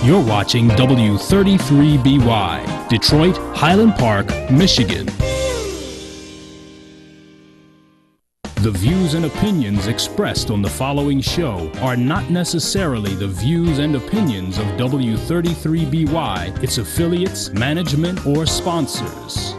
You're watching W33BY, Detroit, Highland Park, Michigan. The views and opinions expressed on the following show are not necessarily the views and opinions of W33BY, its affiliates, management, or sponsors.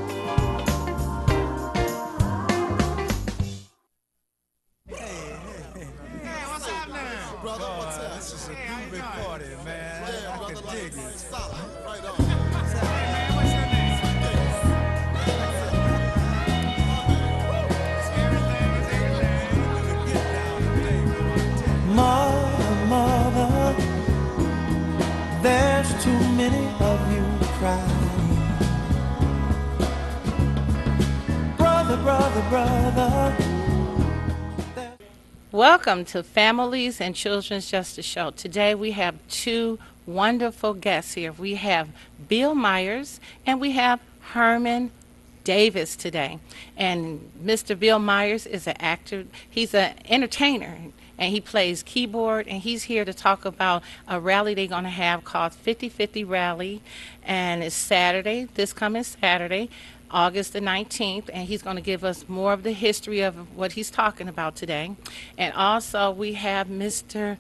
Welcome to Families and Children's Justice Show. Today we have two wonderful guests here. We have Bill Myers and we have Herman Davis today. And Mr. Bill Myers is an actor. He's an entertainer and he plays keyboard, and he's here to talk about a rally they're going to have called 50/50 Rally, and it's Saturday, this coming Saturday, August the 19th, and he's going to give us more of the history of what he's talking about today. And also we have Mr.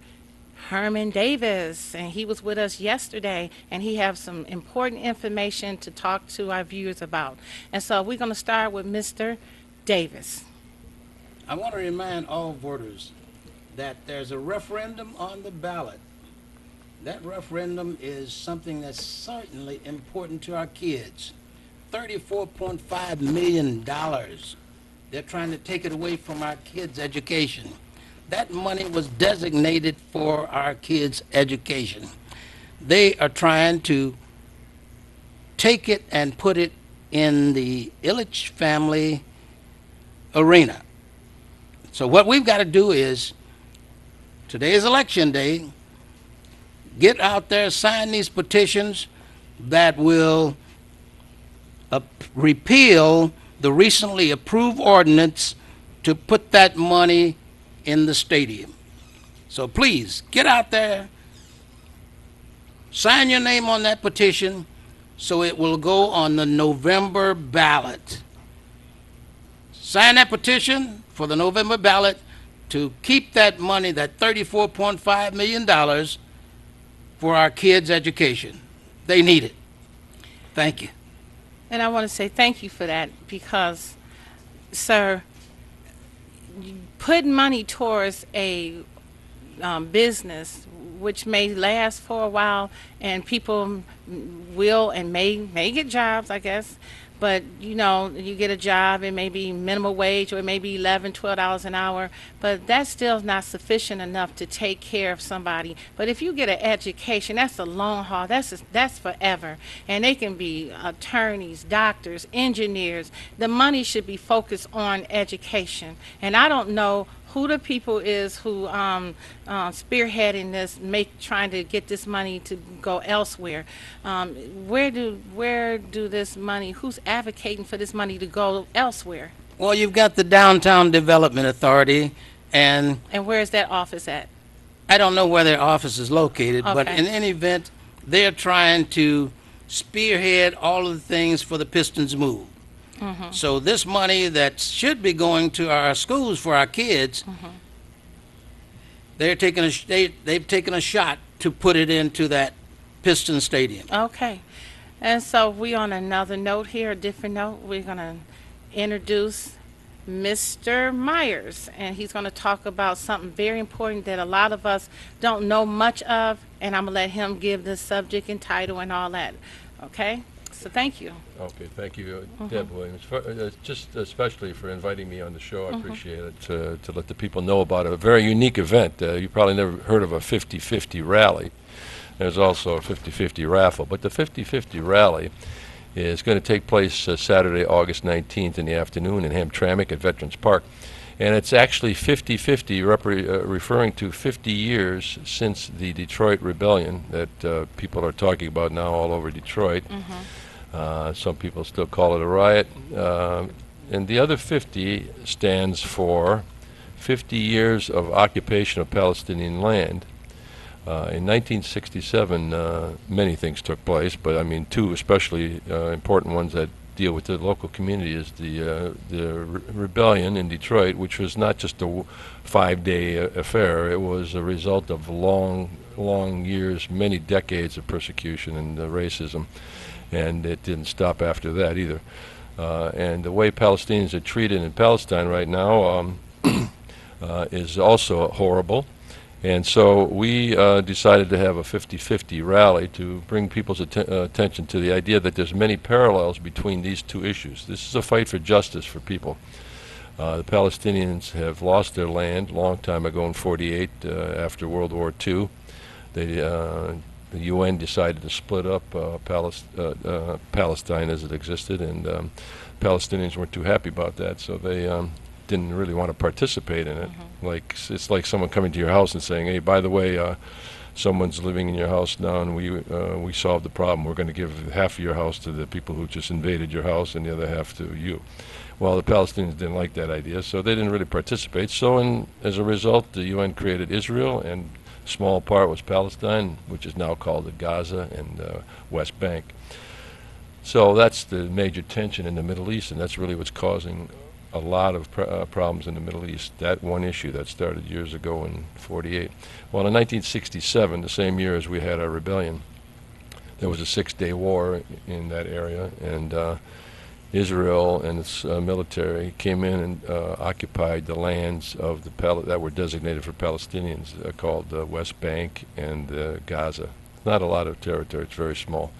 Herman Davis, and he was with us yesterday, and he has some important information to talk to our viewers about. And so we're going to start with Mr. Davis. I want to remind all voters that there's a referendum on the ballot. That referendum is something that's certainly important to our kids. $34.5 million. They're trying to take it away from our kids' education. That money was designated for our kids' education. They are trying to take it and put it in the Ilitch family arena. So what we've got to do is, today is election day, get out there, sign these petitions that will repeal the recently approved ordinance to put that money in the stadium. So please, get out there, sign your name on that petition so it will go on the November ballot. Sign that petition for the November ballot to keep that money, that $34.5 million, for our kids' education. They need it. Thank you. And I want to say thank you for that because, sir, putting money towards a business which may last for a while, and people will and may get jobs, I guess, but you know, you get a job, it may be minimum wage or it may be $11, $12 an hour, but that's still not sufficient enough to take care of somebody. But if you get an education, that's a long haul, that's forever. And they can be attorneys, doctors, engineers. The money should be focused on education. And I don't know who the people is who spearheading this, trying to get this money to go elsewhere. Where do this money, who's advocating for this money to go elsewhere? Well, you've got the Downtown Development Authority, and where is that office at? I don't know where their office is located, Okay. but in any event, they're trying to spearhead all of the things for the Pistons move. Mm-hmm. So this money that should be going to our schools for our kids, mm-hmm. they've taken a shot to put it into that Piston Stadium. Okay. And so we on another note here, a different note, we're going to introduce Mr. Myers, and he's going to talk about something very important that a lot of us don't know much of, and I'm going to let him give the subject and title and all that. Okay? So thank you. Okay, thank you, Deb Williams, just especially for inviting me on the show. I appreciate it, to let the people know about a very unique event. You probably never heard of a 50/50 rally. There's also a 50/50 raffle, but the 50/50 rally is going to take place Saturday, August 19th in the afternoon in Hamtramck at Veterans Park. And it's actually 50/50, referring to 50 years since the Detroit Rebellion that people are talking about now all over Detroit. Some people still call it a riot. And the other 50 stands for 50 years of occupation of Palestinian land In 1967, many things took place, but I mean two especially important ones that deal with the local community is the rebellion in Detroit, which was not just a 5-day affair. It was a result of long years, many decades of persecution and racism, and it didn't stop after that either. And the way Palestinians are treated in Palestine right now is also horrible. And so we decided to have a 50-50 rally to bring people's attention to the idea that there's many parallels between these two issues. This is a fight for justice for people. The Palestinians have lost their land a long time ago in '48 after World War II. The UN decided to split up Palestine as it existed, and Palestinians weren't too happy about that, so they didn't really want to participate in it. Like it's like someone coming to your house and saying, "Hey, by the way, someone's living in your house now, and we solved the problem. We're going to give half of your house to the people who just invaded your house, and the other half to you." Well, the Palestinians didn't like that idea, so they didn't really participate. So, as a result, the UN created Israel, and a small part was Palestine, which is now called the Gaza and West Bank. So that's the major tension in the Middle East, and that's really what's causing a lot of problems in the Middle East. That one issue that started years ago in '48. Well, in 1967, the same year as we had our rebellion, there was a 6-day war in that area, and Israel and its military came in and occupied the lands of that were designated for Palestinians, called the West Bank and Gaza. Not a lot of territory; it's very small.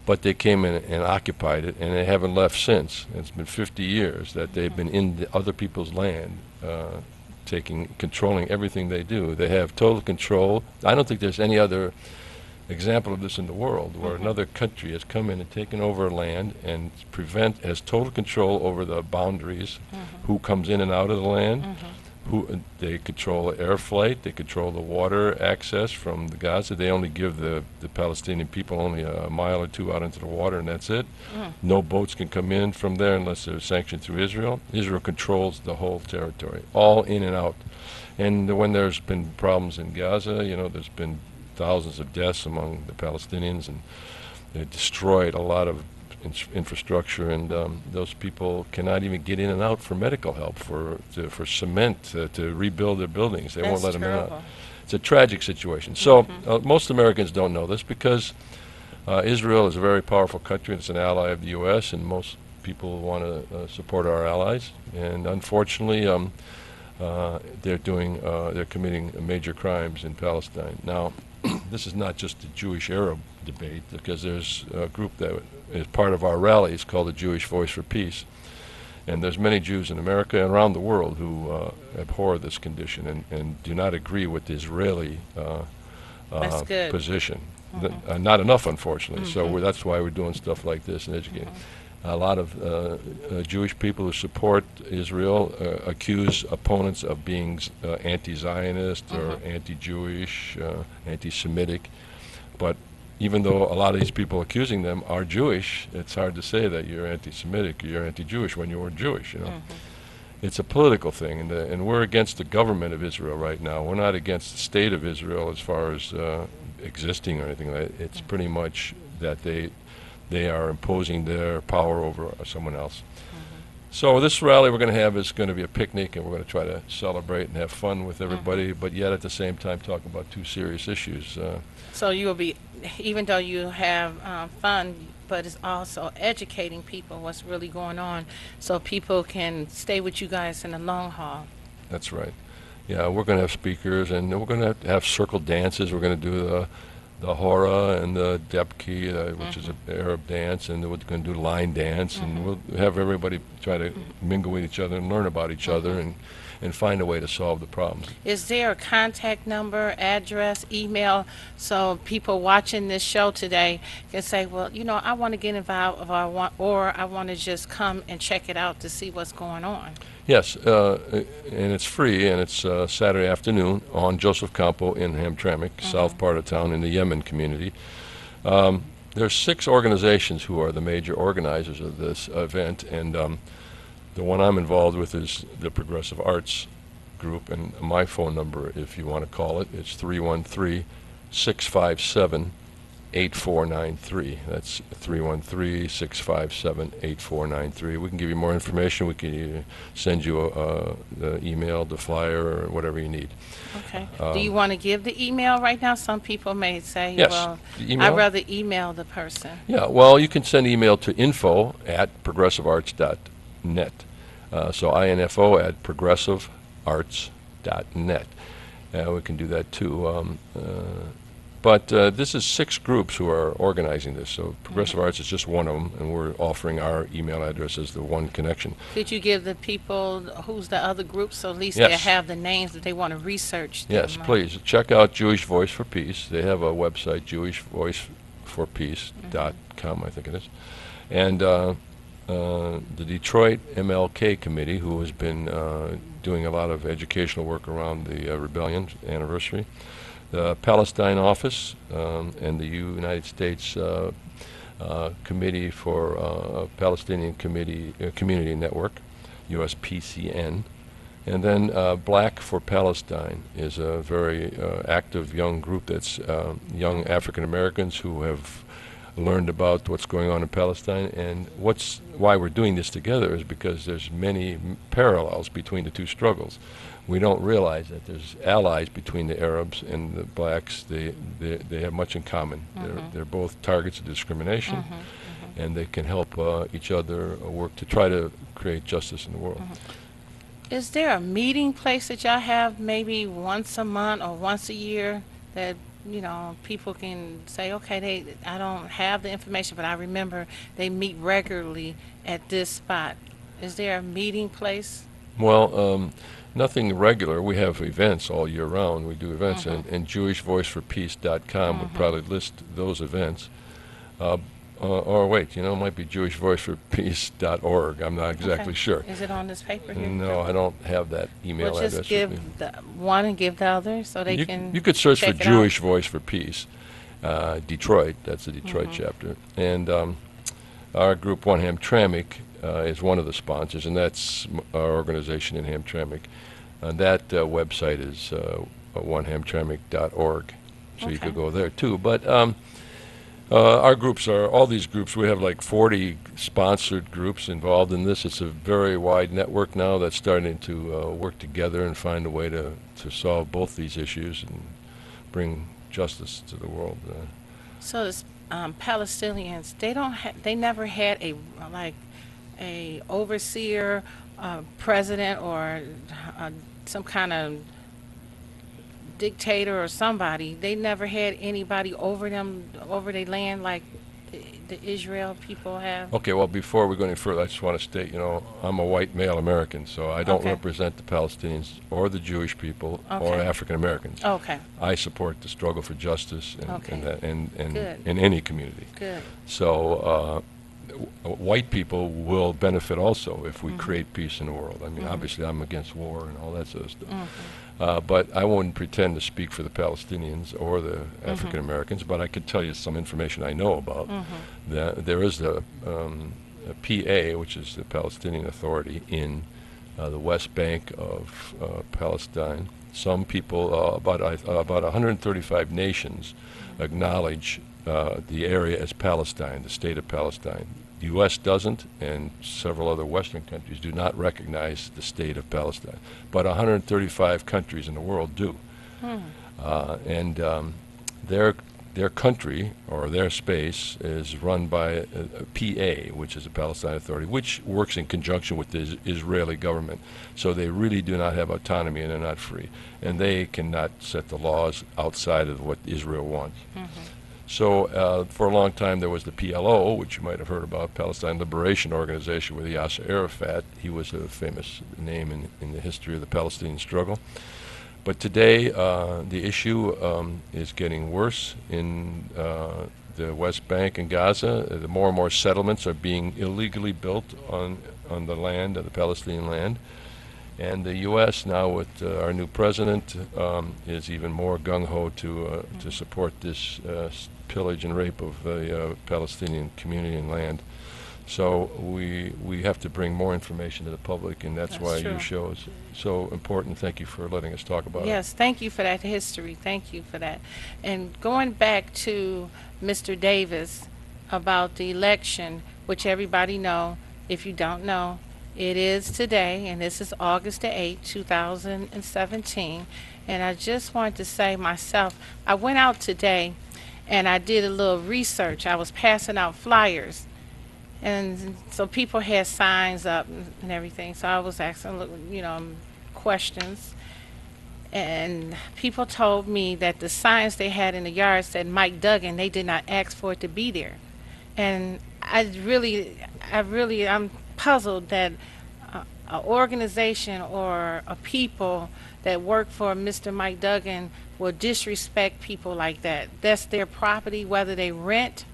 But they came in and occupied it, and they haven't left since. It's been 50 years that they've been in other people's land, controlling everything they do. They have total control. I don't think there's any other example of this in the world where another country has come in and taken over land and has total control over the boundaries, who comes in and out of the land, they control air flight, they control the water access from the Gaza. They only give the Palestinian people only a mile or two out into the water, and that's it. No boats can come in from there unless they're sanctioned through Israel. Israel controls the whole territory, all in and out. And when there's been problems in Gaza, there's been thousands of deaths among the Palestinians, and they destroyed a lot of infrastructure, and those people cannot even get in and out for medical help, for cement, to rebuild their buildings. They won't let them in and out. It's a tragic situation. So most Americans don't know this because Israel is a very powerful country. It's an ally of the U.S., and most people want to support our allies. And unfortunately, they're committing major crimes in Palestine. Now, this is not just a Jewish-Arab debate, because there's a group that is part of our rally. It's called the Jewish Voice for Peace. And there's many Jews in America and around the world who abhor this condition and do not agree with the Israeli position. Not enough, unfortunately. So that's why we're doing stuff like this and educating. A lot of Jewish people who support Israel accuse opponents of being anti-Zionist or anti-Jewish, anti-Semitic. But even though a lot of these people accusing them are Jewish, it's hard to say that you're anti-Semitic or you're anti-Jewish when you are Jewish. It's a political thing, and we're against the government of Israel right now. We're not against the state of Israel as far as existing or anything like that. It's pretty much that they are imposing their power over someone else. So this rally we're going to have is going to be a picnic, and we're going to try to celebrate and have fun with everybody, but yet at the same time talk about two serious issues. So you will be, even though you have fun, but it's also educating people what's really going on, so people can stay with you guys in the long haul. That's right. Yeah, we're going to have speakers, and we're going to have circle dances. We're going to do the hora and the debki, which is an Arab dance, and we're going to do line dance, and we'll have everybody try to mingle with each other and learn about each other and find a way to solve the problems. Is there a contact number, address, email, so people watching this show today can say, well, I want to get involved, or I want to just come and check it out to see what's going on? Yes, and it's free, and it's Saturday afternoon on Joseph Campo in Hamtramck, south part of town in the Yemen community. There's 6 organizations who are the major organizers of this event, and the one I'm involved with is the Progressive Arts group, and my phone number, if you want to call it, it's 313-657-8493. That's 313-657-8493. We can give you more information. We can send you the email, the flyer, or whatever you need. Okay. Do you want to give the email right now? Some people may say, Yes. well, The email? I'd rather email the person. Yeah, well, you can send email to info@progressivearts.net. So info@progressivearts.net. We can do that too. But this is 6 groups who are organizing this. So Progressive Arts is just one of them, and we're offering our email address as the one connection. Could you give the people who's the other group so at least Yes. they have the names that they want to research? Yes, them? please. Check out Jewish Voice for Peace. They have a website, jewishvoiceforpeace.com, I think it is. And the Detroit MLK Committee, who has been doing a lot of educational work around the rebellion anniversary, the Palestine Office, and the United States Committee for Palestinian Community Network, USPCN. And then Black for Palestine is a very active young group that's young African Americans who have learned about what's going on in Palestine. And why we're doing this together is because there's many parallels between the two struggles. We don't realize that there's allies between the Arabs and the blacks. They have much in common. They're both targets of discrimination, and they can help each other work to try to create justice in the world. Is there a meeting place that y'all have maybe once a month or once a year that, you know, people can say, okay, I don't have the information, but I remember they meet regularly at this spot. Is there a meeting place? Well, nothing regular. We have events all year round. We do events, and JewishVoiceForPeace.com would probably list those events. Or wait, it might be JewishVoiceForPeace.org. I'm not exactly sure. Is it on this paper here? No, I don't have that email Well, address. just give the one and give the other so they can. You could search for check it Jewish out. Voice for Peace, Detroit. That's the Detroit chapter. And our group, One Hamtramck, is one of the sponsors, and that's our organization in Hamtramck. That website is onehamtramck.org, so you could go there too. But our groups all these groups, we have like 40 sponsored groups involved in this. It's a very wide network now that's starting to work together and find a way to solve both these issues and bring justice to the world. So the Palestinians, they never had a overseer, president, or some kind of dictator or somebody. They never had anybody over them, over their land, like the Israel people have. Okay, well, before we go any further, I just want to state, I'm a white male American, so I don't represent the Palestinians or the Jewish people or African Americans. Okay. I support the struggle for justice and Good. in any community. Good. So white people will benefit also if we create peace in the world. I mean, obviously I'm against war and all that sort of stuff. But I wouldn't pretend to speak for the Palestinians or the African Americans, but I could tell you some information I know about. There is a PA, which is the Palestinian Authority in the West Bank of Palestine. Some people, about 135 nations, acknowledge the area as Palestine, the state of Palestine. The U.S. doesn't, and several other Western countries do not recognize the state of Palestine. But 135 countries in the world do. And their country, or their space, is run by a PA, which is a Palestine Authority, which works in conjunction with the Israeli government. So they really do not have autonomy, and they're not free. And they cannot set the laws outside of what Israel wants. So for a long time there was the PLO, which you might have heard about, Palestine Liberation Organization, with Yasser Arafat. He was a famous name in the history of the Palestinian struggle. But today the issue is getting worse in the West Bank and Gaza. The more and more settlements are being illegally built on the land, the Palestinian land. And the U.S. now, with our new president, is even more gung-ho to support this pillage and rape of the Palestinian community and land So we have to bring more information to the public, and that's why true. your show is so important. Thank you for letting us talk about it. Yes, thank you for that history. Thank you for that. And going back to Mr. Davis about the election, which everybody know, if you don't know, it is today, and this is August the 8th, 2017. And I just wanted to say myself, I went out today and I did a little research. I was passing out flyers. And so people had signs up and everything. So I was asking, questions. And people told me that the signs they had in the yard said Mike Duggan. They did not ask for it to be there. And I'm puzzled that an organization or a people that work for Mr. Mike Duggan will disrespect people like that. That's their property, whether they rent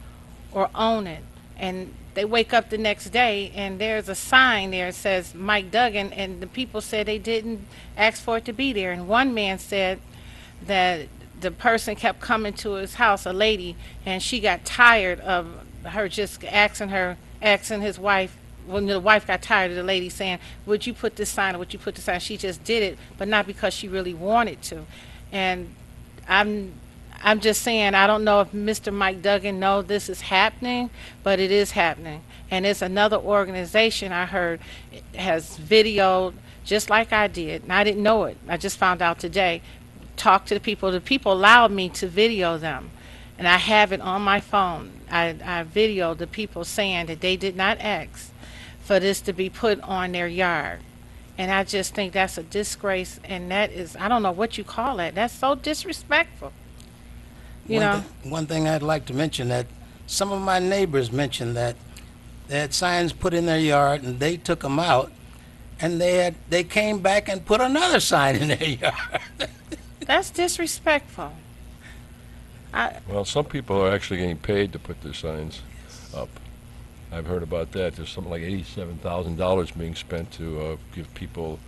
or own it. And they wake up the next day and there's a sign there that says Mike Duggan, and the people said they didn't ask for it to be there. And one man said that the person kept coming to his house, a lady, and she got tired of her just asking his wife. When the wife got tired of the lady saying, would you put this sign or would you put this sign? She just did it, but not because she really wanted to. And I'm just saying, I don't know if Mr. Mike Duggan knows this is happening, but it is happening. And it's another organization I heard has videoed, just like I did. And I didn't know it. I just found out today. Talked to the people. The people allowed me to video them. And I have it on my phone. I videoed the people saying that they did not ask for this to be put on their yard. And I just think that's a disgrace, and that is, I don't know what you call that. That's so disrespectful. One thing I'd like to mention, that some of my neighbors mentioned that they had signs put in their yard and they took them out, and they came back and put another sign in their yard. That's disrespectful. Well, some people are actually getting paid to put their signs up. I've heard about that. There's something like $87,000 being spent to give people,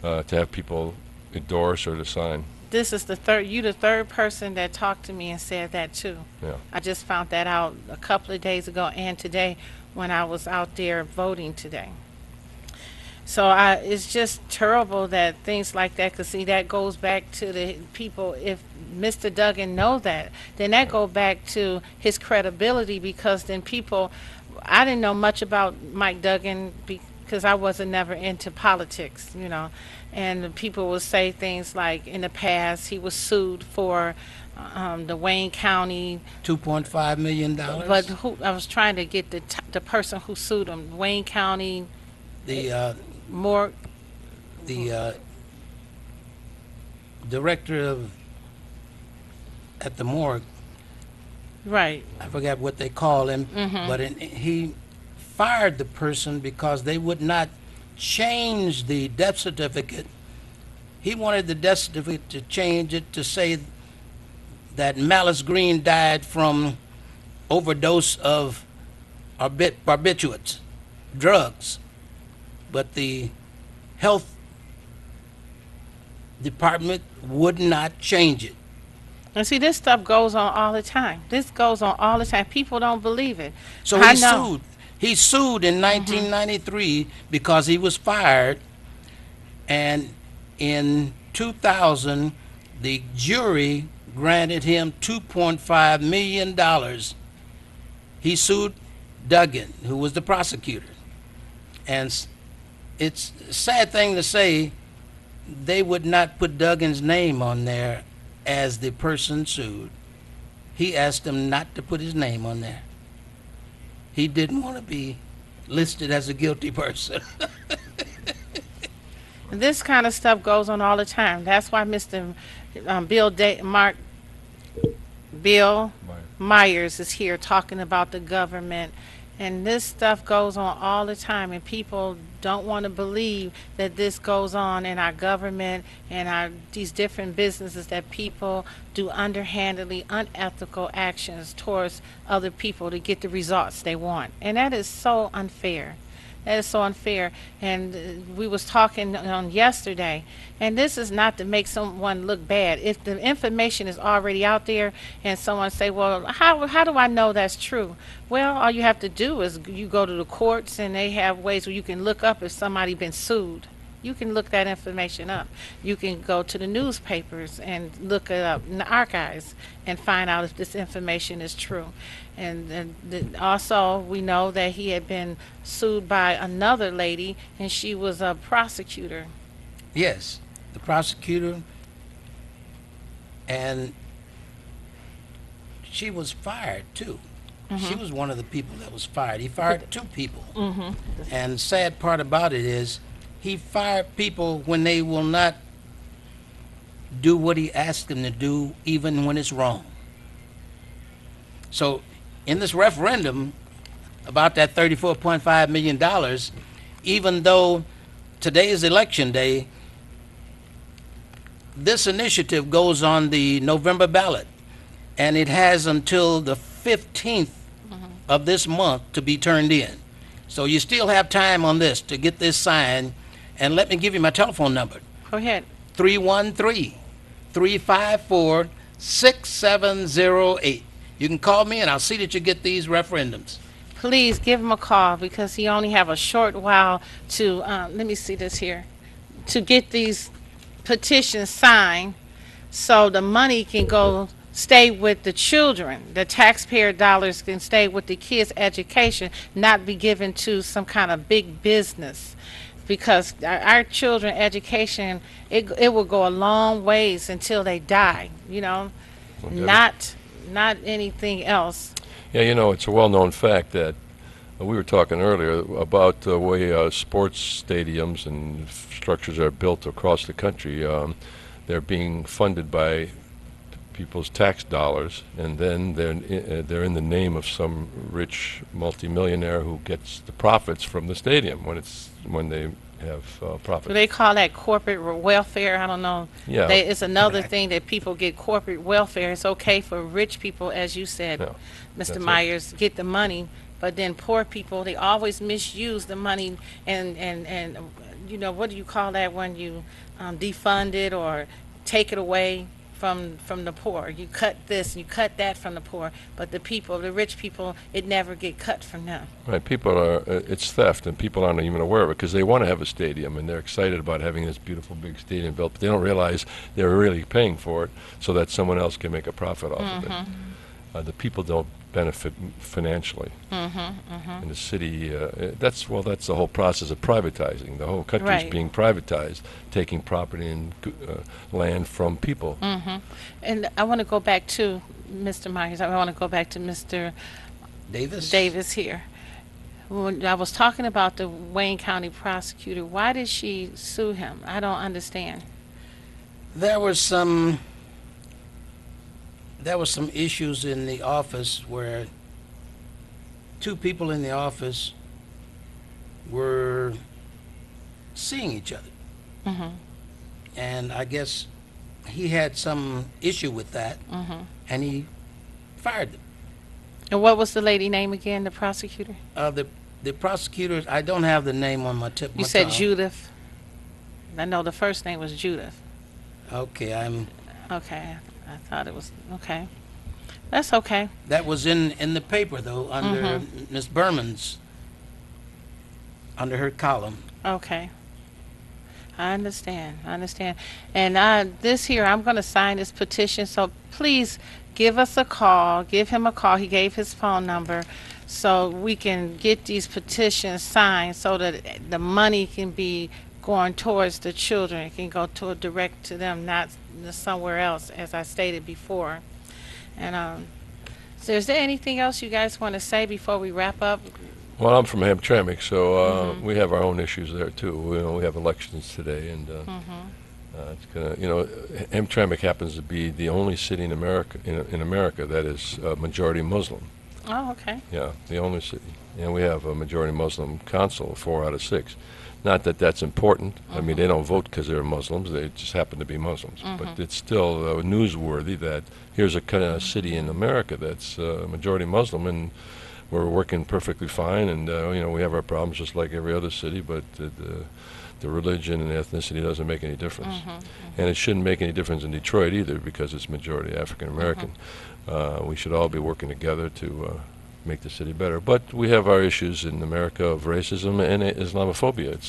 to have people endorse or to sign. This is the third person that talked to me and said that too. Yeah. I just found that out a couple of days ago and today when I was out there voting today. So it's just terrible that things like that, because see, that goes back to the people. If Mr. Duggan know that, then that go back to his credibility, because then people, I didn't know much about Mike Duggan because I wasn't never into politics, and people will say things like in the past he was sued for the Wayne County $2.5 million. But I was trying to get the person who sued him, Wayne County. The director at the morgue. Right. I forgot what they call him, but he fired the person because they would not change the death certificate. He wanted the death certificate to change it to say that Malice Green died from overdose of barbiturates, drugs. But the health department would not change it. And see, this stuff goes on all the time. This goes on all the time. People don't believe it. So I he know. sued. He sued in 1993 because he was fired. And in 2000, the jury granted him $2.5 million. He sued Duggan, who was the prosecutor. And it's a sad thing to say, they would not put Duggan's name on there as the person sued. He asked them not to put his name on there. He didn't want to be listed as a guilty person. This kind of stuff goes on all the time. That's why Mr. Bill Myers is here talking about the government. And this stuff goes on all the time, and people don't want to believe that this goes on in our government and these different businesses, that people do underhandedly, unethical actions towards other people to get the results they want. And that is so unfair. That is so unfair. And we was talking on yesterday, and this is not to make someone look bad. If the information is already out there, and someone say, "Well, how do I know that's true?" Well, all you have to do is you go to the courts, and they have ways where you can look up if somebody been sued. You can look that information up. You can go to the newspapers and look it up in the archives and find out if this information is true. And also, we know that he had been sued by another lady, and she was a prosecutor. Yes, the prosecutor, and she was fired too. She was one of the people that was fired. He fired two people. And the sad part about it is he fired people when they will not do what he asked them to do, even when it's wrong. So in this referendum about that $34.5 million, even though today is election day, this initiative goes on the November ballot, and it has until the 15th of this month to be turned in. So you still have time on this to get this signed. And let me give you my telephone number. Go ahead. 313-354-6708. You can call me, and I'll see that you get these referendums. Please give him a call, because he only have a short while to, let me see this here, to get these petitions signed so the money can go stay with the children. The taxpayer dollars can stay with the kids' education, not be given to some kind of big business. Because our children education, it will go a long ways until they die, you know, not anything else. Yeah, you know, it's a well-known fact that we were talking earlier about the way sports stadiums and structures are built across the country. They're being funded by people's tax dollars, and then they're in the name of some rich multimillionaire who gets the profits from the stadium when they have profits. Do they call that corporate welfare? I don't know. Yeah. It's another thing that people get corporate welfare. It's okay for rich people, as you said, Yeah, Mr. Myers, get the money, but then poor people, they always misuse the money, and you know, what do you call that when you defund it or take it away from the poor? You cut this, you cut that from the poor, but the people, the rich people, it never get cut from them. Right, people are, it's theft, and people aren't even aware of it because they want to have a stadium, and they're excited about having this beautiful big stadium built, but they don't realize they're really paying for it so that someone else can make a profit off of it. The people don't benefit financially. In the city, that's the whole process of privatizing. The whole country is Right. being privatized, taking property and land from people. And I want to go back to Mr. Myers. I want to go back to Mr. Davis here. When I was talking about the Wayne County prosecutor, why did she sue him? I don't understand. There were some issues in the office where two people in the office were seeing each other. And I guess he had some issue with that, and he fired them. And what was the lady name again, the prosecutor? The prosecutor, I don't have the name on my tip. You said Judith. I know the first name was Judith. Okay, Okay, I thought it was, okay. That's okay. that was in the paper though, under Miss Berman's, under her column. Okay. I understand. And this here, I'm going to sign this petition, so please give us a call. Give him a call. He gave his phone number so we can get these petitions signed so that the money can be going towards the children. It can go direct to them, not somewhere else, as I stated before. And so is there anything else you guys want to say before we wrap up? Well, I'm from Hamtramck, so we have our own issues there too. We have elections today, and it's gonna, Hamtramck happens to be the only city in America that is majority Muslim. Oh, okay. Yeah, the only city, and we have a majority Muslim council, 4 out of 6. Not that that's important. I mean, they don't vote because they're Muslims. They just happen to be Muslims. But it's still newsworthy that here's a kind of city in America that's majority Muslim, and we're working perfectly fine, and we have our problems just like every other city, but the religion and ethnicity doesn't make any difference. And it shouldn't make any difference in Detroit either, because it's majority African American. We should all be working together to make the city better. But we have our issues in America of racism and Islamophobia.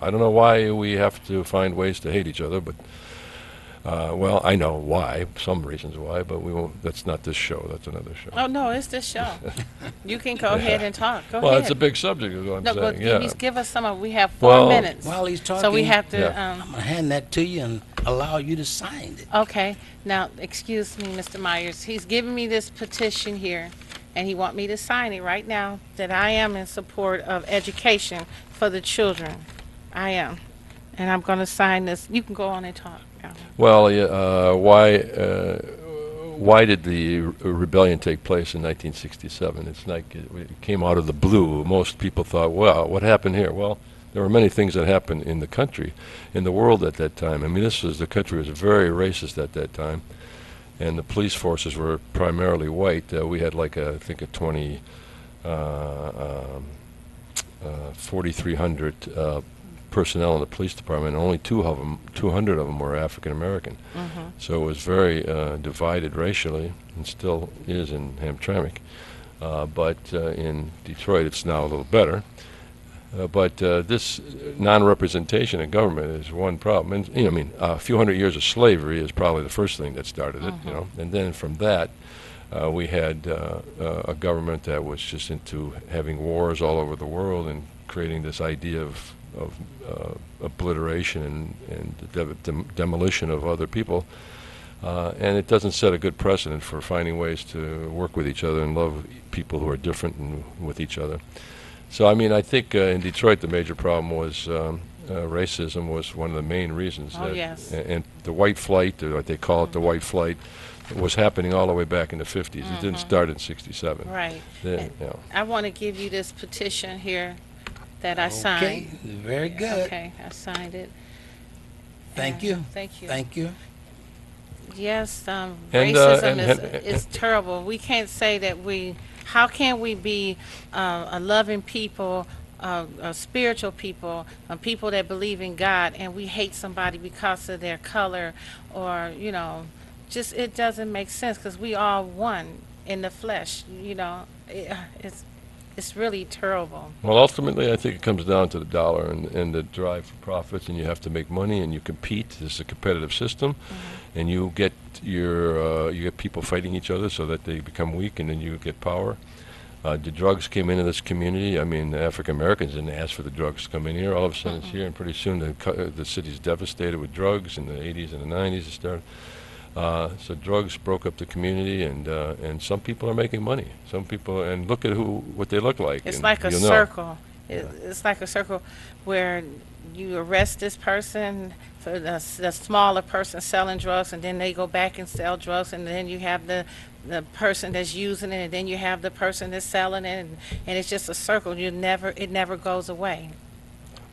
I don't know why we have to find ways to hate each other, but well, I know why, some reasons why, but we won't. That's not this show. That's another show. Oh no, it's this show. You can go ahead and talk. Go Well, ahead. it's a big subject, is what I'm No, saying. but Yeah. give us some of. We have 4 Well, minutes. While he's talking, So we have to. I'm going to hand that to you and allow you to sign it. Okay. Now, excuse me, Mr. Myers. He's giving me this petition here, and he want me to sign it right now that I am in support of education for the children. I am. And I'm going to sign this. You can go on and talk. Well, why did the rebellion take place in 1967? It's like it came out of the blue. Most people thought, well, what happened here? Well, there were many things that happened in the country, in the world at that time. I mean, the country was very racist at that time, and the police forces were primarily white. We had like I think a 4,300 personnel in the police department, and only 200 of them were African American. So it was very divided racially, and still is in Hamtramck. But in Detroit, it's now a little better. But this non-representation in government is one problem. And a few hundred years of slavery is probably the first thing that started it. And then from that, we had a government that was just into having wars all over the world and creating this idea of obliteration and the demolition of other people, and it doesn't set a good precedent for finding ways to work with each other and love people who are different and with each other. So I think in Detroit the major problem was racism was one of the main reasons. Oh, yes. And the white flight, or what they call it, the white flight, was happening all the way back in the 50s. It didn't start in 67. Right. Then, I want to give you this petition here that I signed. Okay, very good. Okay, I signed it. Thank you. Thank you. Thank you. Yes, racism and- is terrible. We can't say that how can we be a loving people, a spiritual people, people that believe in God, and we hate somebody because of their color, or, just it doesn't make sense, because we all one in the flesh, it's really terrible. Well, ultimately, I think it comes down to the dollar and the drive for profits, and you have to make money, and you compete. This is a competitive system, and you get you get people fighting each other so that they become weak, and then you get power. The drugs came into this community. I mean, the African Americans didn't ask for the drugs to come in here. All of a sudden, it's here, and pretty soon the city's devastated with drugs. In the 80s and the 90s, it started. So drugs broke up the community, and some people are making money. Some people, and look at what they look like. It's and like a you'll know. circle. It's like a circle where you arrest this person for the smaller person selling drugs, and then they go back and sell drugs, and then you have the person that's using it, and then you have the person that's selling it, and it's just a circle. It never goes away.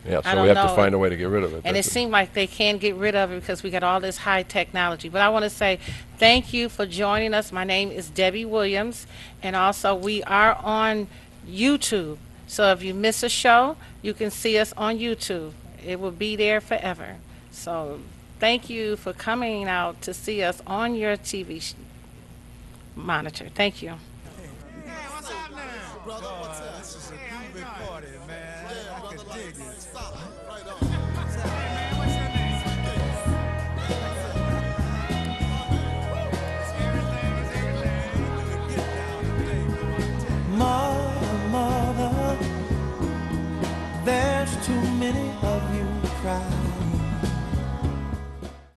Yeah, I so don't we have to know. find a way to get rid of it. And it That's seemed like they can't get rid of it because we got all this high technology. But I want to say thank you for joining us. My name is Debbie Williams, and also we are on YouTube. So if you miss a show, you can see us on YouTube. It will be there forever. So thank you for coming out to see us on your TV monitor. Thank you. Brother, what's up? This is a groovy party.